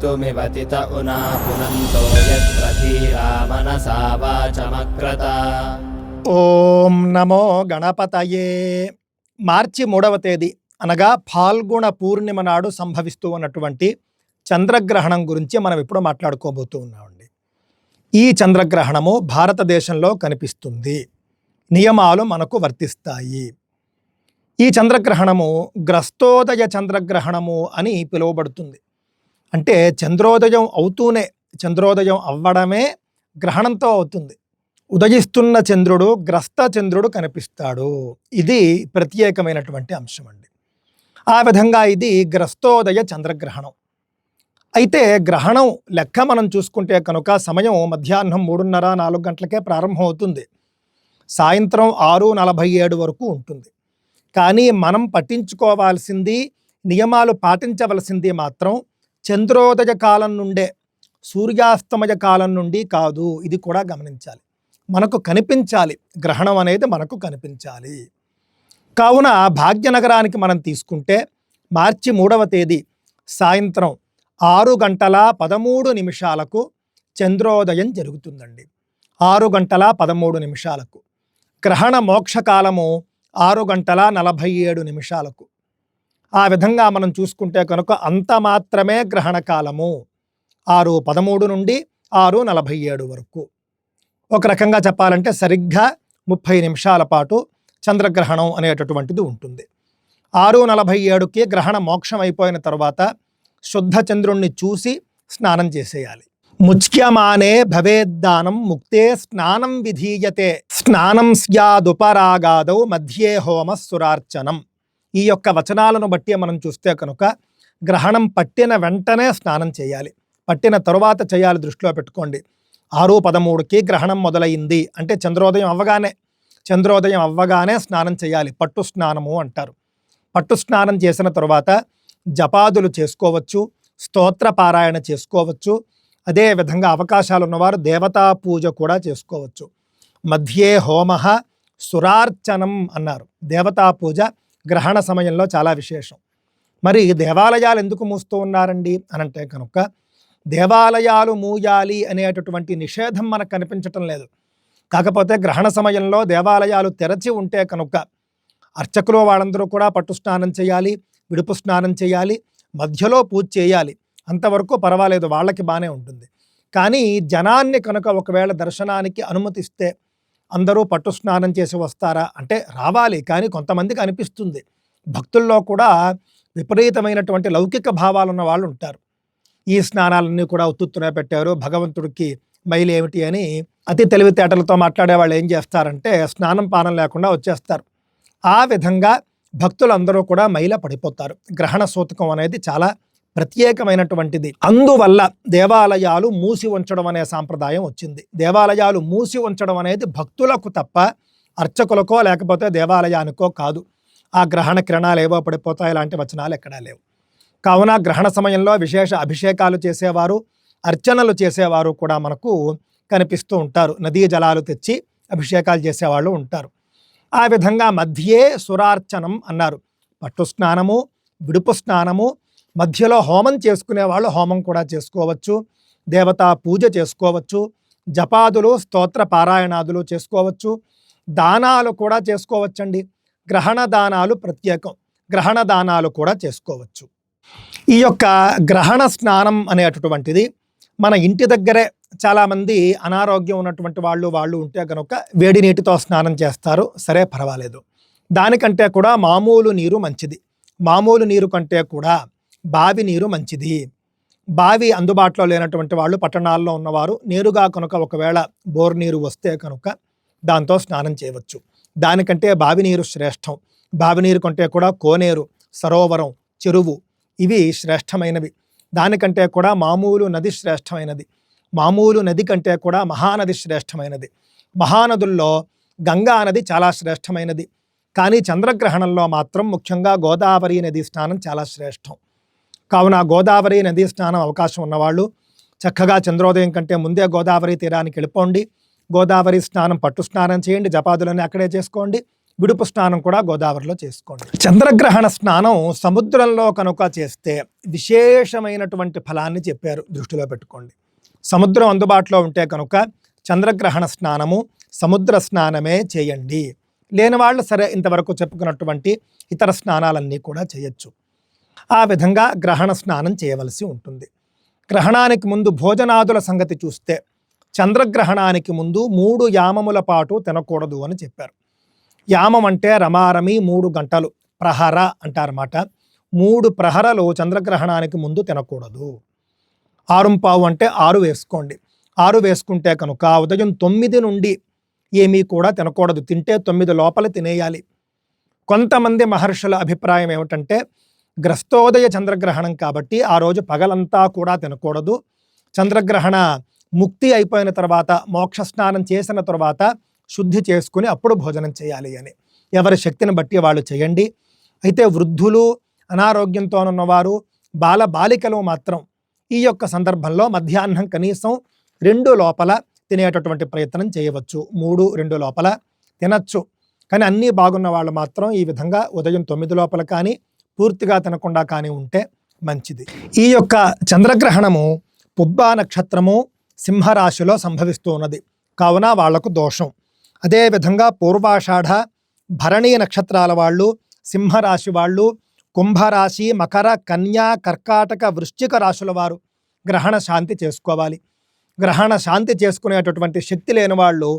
मृत्युमिवतित उना पुनन्तो यत्र धीरा मनसा वाचमक्रता। ఓం నమో గణపతయే. మార్చి 3వ తేదీ అనగా ఫాల్గుణ పూర్ణిమ నాడు సంభవిస్తూ ఉన్నటువంటి చంద్రగ్రహణం గురించి మనం ఇప్పుడు మాట్లాడుకోబోతూ ఉన్నామండి. ఈ చంద్రగ్రహణము భారతదేశంలో కనిపిస్తుంది. నియమాలు మనకు వర్తిస్తాయి. ఈ చంద్రగ్రహణము గ్రస్తోదయ చంద్రగ్రహణము అని పిలువబడుతుంది. అంటే చంద్రోదయం అవుతూనే, చంద్రోదయం అవ్వడమే గ్రహణంతో అవుతుంది. ఉదయిస్తున్న చంద్రుడు, గ్రస్త చంద్రుడు కనిపిస్తాడు. ఇది ప్రత్యేకమైనటువంటి అంశం అండి. ఆ విధంగా ఇది గ్రస్తోదయ చంద్రగ్రహణం. అయితే గ్రహణం లెక్క మనం చూసుకుంటే కనుక సమయం మధ్యాహ్నం 3:30-4 గంటలకే ప్రారంభం అవుతుంది. సాయంత్రం 6:47 వరకు ఉంటుంది. కానీ మనం పట్టించుకోవాల్సింది, నియమాలు పాటించవలసింది మాత్రం చంద్రోదయ కాలం నుండే, సూర్యాస్తమయ కాలం నుండి కాదు. ఇది కూడా గమనించాలి. మనకు కనిపించాలి, గ్రహణం అనేది మనకు కనిపించాలి. కావున భాగ్యనగరానికి మనం తీసుకుంటే మార్చి 3వ తేదీ సాయంత్రం 6:13 చంద్రోదయం జరుగుతుందండి. 6:13 గ్రహణ మోక్షకాలము 6:47. ఆ విధంగా మనం చూసుకుంటే కనుక అంత మాత్రమే గ్రహణ కాలము 6:13 నుండి 6:47 వరకు. ఒక రకంగా చెప్పాలంటే సరిగ్గా 30 నిమిషాల పాటు చంద్రగ్రహణం అనేటటువంటిది ఉంటుంది. 6:47కి గ్రహణ మోక్షం అయిపోయిన తర్వాత శుద్ధ చంద్రుణ్ణి చూసి స్నానం చేసేయాలి. ముచ్యమానే భవేద్దానం ముక్తే స్నానం విధీయతే స్నానం స్యాదుపరాగాదౌ మధ్యే హోమ సురార్చనం. ఈ యొక్క వచనాలను బట్టి మనం చూస్తే కనుక గ్రహణం పట్టిన వెంటనే స్నానం చేయాలి. పట్టిన తరువాత చేయాలి, దృష్టిలో పెట్టుకోండి. 6:13కి గ్రహణం మొదలైంది అంటే చంద్రోదయం అవ్వగానే స్నానం చేయాలి. పట్టు స్నానము అంటారు. పట్టు స్నానం చేసిన తరువాత జపాదులు చేసుకోవచ్చు, స్తోత్ర పారాయణ చేసుకోవచ్చు. అదేవిధంగా అవకాశాలు ఉన్నవారు దేవతా పూజ కూడా చేసుకోవచ్చు. మధ్యే హోమ సురార్చనం అన్నారు. దేవతా పూజ గ్రహణ సమయంలో చాలా విశేషం. మరి దేవాలయాలు ఎందుకు మూస్తూ ఉన్నారండి అనంటే కనుక దేవాలయాలు మూయాలి అనేటటువంటి నిషేధం మనకు కనిపించటం లేదు. కాకపోతే గ్రహణ సమయంలో దేవాలయాలు తెరచి ఉంటే కనుక అర్చకులు వాళ్ళందరూ కూడా పట్టు స్నానం చేయాలి, విడుపు స్నానం చేయాలి, మధ్యలో పూజ చేయాలి. అంతవరకు పర్వాలేదు, వాళ్ళకి బాగానే ఉంటుంది. కానీ జనాన్ని కనుక ఒకవేళ దర్శనానికి అనుమతిస్తే అందరూ పట్టు స్నానం చేసి వస్తారా అంటే రావాలి. కానీ కొంతమందికి అనిపిస్తుంది, భక్తుల్లో కూడా విపరీతమైనటువంటి లౌకిక భావాలున్న వాళ్ళు ఉంటారు. ఈ స్నానాలన్నీ కూడా ఉత్తుత్తునే పెట్టారు, భగవంతుడికి మైలు ఏమిటి అని అతి తెలివితేటలతో మాట్లాడే వాళ్ళు ఏం చేస్తారంటే స్నానం పానం లేకుండా వచ్చేస్తారు. ఆ విధంగా భక్తులందరూ కూడా మైల పడిపోతారు. గ్రహణ సూతకం అనేది చాలా ప్రత్యేకమైనటువంటిది. అందువల్ల దేవాలయాలు మూసి ఉంచడం అనే సాంప్రదాయం వచ్చింది. దేవాలయాలు మూసి ఉంచడం అనేది భక్తులకు తప్ప అర్చకులకో లేకపోతే దేవాలయానికో కాదు. ఆ గ్రహణ కిరణాలు ఏవో పడిపోతాయి, ఇలాంటి వచనాలు ఎక్కడా లేవు. కావున గ్రహణ సమయంలో విశేష అభిషేకాలు చేసేవారు, అర్చనలు చేసేవారు కూడా మనకు కనిపిస్తూ ఉంటారు. నదీ జలాలు తెచ్చి అభిషేకాలు చేసేవాళ్ళు ఉంటారు. ఆ విధంగా మధ్యే సురార్చనం అన్నారు. పట్టు స్నానము, విడుపు స్నానము, మధ్యలో హోమం చేసుకునే వాళ్ళు హోమం కూడా చేసుకోవచ్చు, దేవతా పూజ చేసుకోవచ్చు, జపాదులు స్తోత్ర పారాయణాదులు చేసుకోవచ్చు, దానాలు కూడా చేసుకోవచ్చండి. గ్రహణ దానాలు ప్రత్యేకం, గ్రహణ దానాలు కూడా చేసుకోవచ్చు. ఈ యొక్క గ్రహణ స్నానం అనేటటువంటిది మన ఇంటి దగ్గరే చాలామంది అనారోగ్యం ఉన్నటువంటి వాళ్ళు ఉంటే కనుక వేడి నీటితో స్నానం చేస్తారు. సరే, పర్వాలేదు. దానికంటే కూడా మామూలు నీరు మంచిది. మామూలు నీరు కంటే కూడా బావి నీరు మంచిది. బావి అందుబాటులో లేనటువంటి వాళ్ళు, పట్టణాల్లో ఉన్నవారు నేరుగా కనుక ఒకవేళ బోర్ నీరు వస్తే కనుక దాంతో స్నానం చేయవచ్చు. దానికంటే బావి నీరు శ్రేష్టం. బావి నీరు కంటే కూడా కోనేరు, సరోవరం, చెరువు ఇవి శ్రేష్టమైనవి. దానికంటే కూడా మామూలు నది శ్రేష్టమైనది. మామూలు నది కంటే కూడా మహానది శ్రేష్టమైనది. మహానదుల్లో గంగా నది చాలా శ్రేష్టమైనది. కానీ చంద్రగ్రహణంలో మాత్రం ముఖ్యంగా గోదావరి నది స్నానం చాలా శ్రేష్టం. కావున గోదావరి నదీ స్నానం అవకాశం ఉన్నవాళ్ళు చక్కగా చంద్రోదయం కంటే ముందే గోదావరి తీరానికి వెళ్ళిపోండి. గోదావరి స్నానం, పట్టు స్నానం చేయండి, జపాదులన్నీ అక్కడే చేసుకోండి. విడుపు స్నానం కూడా గోదావరిలో చేసుకోండి. చంద్రగ్రహణ స్నానం సముద్రంలో కనుక చేస్తే విశేషమైనటువంటి ఫలాన్ని చెప్పారు, దృష్టిలో పెట్టుకోండి. సముద్రం అందుబాటులో ఉంటే కనుక చంద్రగ్రహణ స్నానము సముద్ర స్నానమే చేయండి. లేని వాళ్ళు సరే ఇంతవరకు చెప్పుకున్నటువంటి ఇతర స్నానాలన్నీ కూడా చేయొచ్చు. ఆ విధంగా గ్రహణ స్నానం చేయవలసి ఉంటుంది. గ్రహణానికి ముందు భోజనాదుల సంగతి చూస్తే చంద్రగ్రహణానికి ముందు 3 యామముల పాటు తినకూడదు అని చెప్పారు. యామం అంటే రమారమి 3 గంటలు, ప్రహర అంటారన్నమాట. 3 ప్రహరలు చంద్రగ్రహణానికి ముందు తినకూడదు. 6:15 అంటే 6 వేసుకోండి. 6 వేసుకుంటే కనుక ఉదయం 9 నుండి ఏమీ కూడా తినకూడదు. తింటే 9 లోపల తినేయాలి. కొంతమంది మహర్షుల అభిప్రాయం ఏమిటంటే గ్రస్తోదయ చంద్రగ్రహణం కాబట్టి ఆ రోజు పగలంతా కూడా తినకూడదు. చంద్రగ్రహణ ముక్తి అయిపోయిన తర్వాత, మోక్ష స్నానం చేసిన తర్వాత శుద్ధి చేసుకుని అప్పుడు భోజనం చేయాలి అని. ఎవరి శక్తిని బట్టి వాళ్ళు చేయండి. అయితే వృద్ధులు, అనారోగ్యంతో ఉన్నవారు, బాలికలు మాత్రం ఈ యొక్క సందర్భంలో మధ్యాహ్నం కనీసం 2 లోపల తినేటటువంటి ప్రయత్నం చేయవచ్చు. 3, 2 లోపల తినచ్చు. కానీ అన్నీ బాగున్న వాళ్ళు మాత్రం ఈ విధంగా ఉదయం 9 లోపల కానీ పూర్తిగా తినకుండా కానీ ఉంటే మంచిది. ఈ యొక్క చంద్రగ్రహణము పుబ్బా నక్షత్రము సింహరాశిలో సంభవిస్తూ ఉన్నది కావున వాళ్లకు దోషం. అదేవిధంగా పూర్వాషాఢ, భరణీ నక్షత్రాల వాళ్ళు, సింహరాశి వాళ్ళు, కుంభరాశి, మకర, కన్యా, కర్కాటక, వృశ్చిక రాశుల వారు గ్రహణ శాంతి చేసుకోవాలి. గ్రహణ శాంతి చేసుకునేటటువంటి శక్తి లేని వాళ్ళు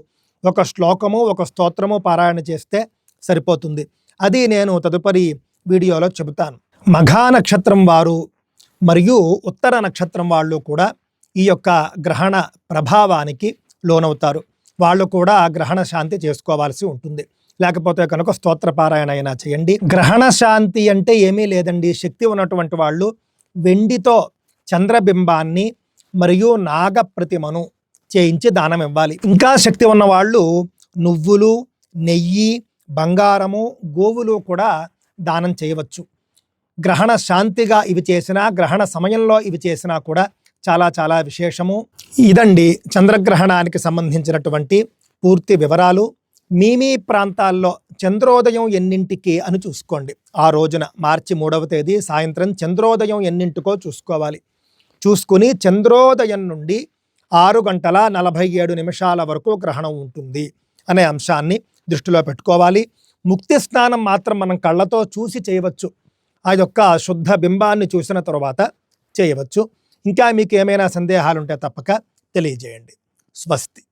ఒక శ్లోకము, ఒక స్తోత్రము పారాయణ చేస్తే సరిపోతుంది. అది నేను తదుపరి వీడియోలో చెబుతాను. మఘా నక్షత్రం వారు మరియు ఉత్తర నక్షత్రం వాళ్ళు కూడా ఈ యొక్క గ్రహణ ప్రభావానికి లోనవుతారు. వాళ్ళు కూడా గ్రహణ శాంతి చేసుకోవాల్సి ఉంటుంది. లేకపోతే కనుక స్తోత్ర పారాయణ అయినా చేయండి. గ్రహణ శాంతి అంటే ఏమీ లేదండి. శక్తి ఉన్నటువంటి వాళ్ళు వెండితో చంద్రబింబాన్ని మరియు నాగ ప్రతిమను చేయించి దానం ఇవ్వాలి. ఇంకా శక్తి ఉన్న వాళ్ళు నువ్వులు, నెయ్యి, బంగారము, గోవులు కూడా దానం చేయవచ్చు. గ్రహణ శాంతిగా ఇవి చేసినా, గ్రహణ సమయంలో ఇవి చేసినా కూడా చాలా చాలా విశేషము. ఇదండి చంద్రగ్రహణానికి సంబంధించినటువంటి పూర్తి వివరాలు. మీ ప్రాంతాల్లో చంద్రోదయం ఎన్నింటికి అని చూసుకోండి. ఆ రోజున మార్చి 3వ తేదీ సాయంత్రం చంద్రోదయం ఎన్నింటికో చూసుకోవాలి. చూసుకుని చంద్రోదయం నుండి 6:47 వరకు గ్రహణం ఉంటుంది అనే అంశాన్ని దృష్టిలో పెట్టుకోవాలి. ముక్తి స్నానం మాత్రం మనం కళ్ళతో చూసి చేయవచ్చు. ఆ యొక్క శుద్ధ బింబాన్ని చూసిన తర్వాత చేయవచ్చు. ఇంకా మీకు ఏమైనా సందేహాలుంటే తప్పక తెలియజేయండి. స్వస్తి.